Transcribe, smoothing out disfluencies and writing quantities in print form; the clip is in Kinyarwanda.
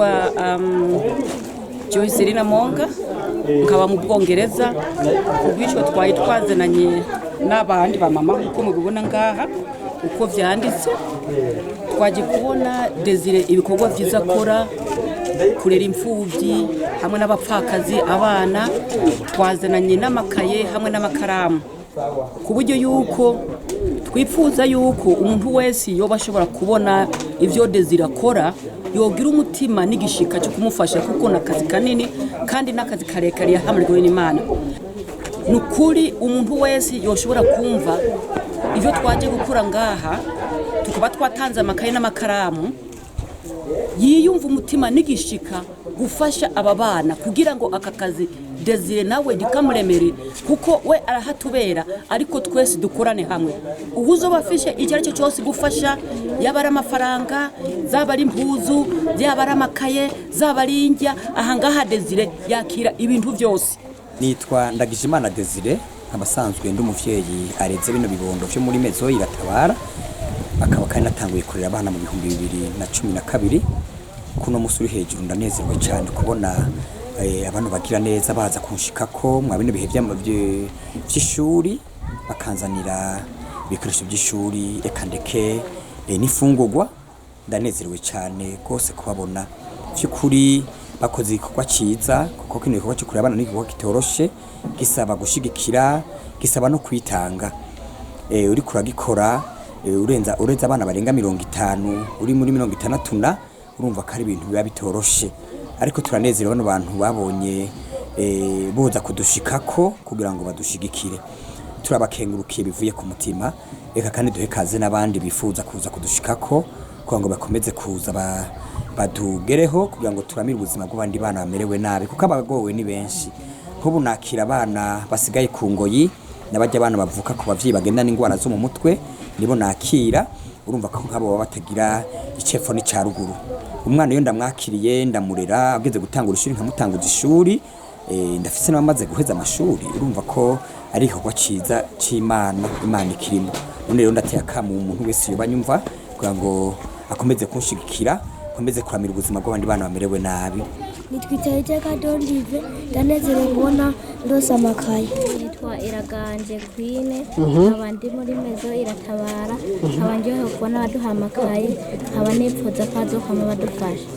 nitwa Joyce Monga nkaba mu Bwongereza ubwico twayi twazananye n'abandi ba mama uko mubibona ngaha uko vyanditse twaje kubona Desire ibikorwa vyiza akora kurera imfuvyi hamwe n'abapfakazi abana twazananye n'amakaye hamwe n'amakaramu ku buryo yuko twipfuza yuko umuntu wese yoba ashobora kubona ivyo Desire akora yogira umutima n'igishika cyo kumufasha kuko nakazi kanini kandi nakazi karekare yahamurwe n'Imana. Nukuri umuntu wese yoshobora kumva ivyo twaje gukura ngaha tukuba twatanze amakaye n'amakaramu yiyumva umutima n'igishika gufasha aba bana kugira ngo aka kazi Desire nawe dikamuremere kuko we arahatubera ariko twese dukorane hamwe ubuzo bafishe icyo cyo cyose gufasha yabara amafaranga zabari impuzu yabara amakaye zabari injya ahangaha Desire yakira ibintu byose. Nitwa Ndagijimana Desire abasanzwe ndumuvyeyi areze bino bibondo byo muri mezo iratabara akaba kandi natanguye kurera abana mu 2012 kuno musuri hejuru ndanezerwa cyane kubona abantu bagira neza baza kunshikako mwa bino bihe by'ishuri bakanzanira ibikoresho by'ishuri eka ndeke n'ifungurwa ndanezerewe cyane kose kubabona cyukuri bakoze igikorwa ciza kuko kino gikorwa cyo kurera abana n'igikorwa kitoroshe gisaba gushigikira gisaba no kwitanga uri kuragikora urenza abana barenga 50 uri muri 60 urumva ko ari ibintu biba bitoroshe ariko turanezerewe no bantu babonye boza kudushikako kugira ngo badushigikire turabakengurukiye bivuye ku mutima eka kandi duhe kaze n'abandi bifuza kuza kudushikako kugira ngo bakomeze kuza badugereho kugira ngo turamire ubuzima bw'abandi bana bamerewe nabi kuko abagowe ni benshi nk'ubu nakira abana basigaye ku ngoyi n'abajya abana bavuka ku bavyi bagenda n'ingwara zo mu mutwe nibo nakira urumva ko nk'abo baba batagira icefo ni ca ruguru umwana yo ndamwakiriye ndamurera ageze gutangura ishuri nkamutanguza ishuri ndafise n'abamaze guheza amashuri urumva ko ari igikorwa ciza c'Imana Imana ikirimo none rero ndateye akamu umuntu wese yobanyumva kugira ngo akomeze kunshigikira akomeze kuramira ubuzima bw'abandi bana bamerewe nabi. Nitwa Iteka Dondive ndanezerewe kubona ndose amakaye. Nitwa Iraganje Queen abandi muri mezo iratabara abanje kubona baduha amakaye abanipfuza kazo kama badufasha.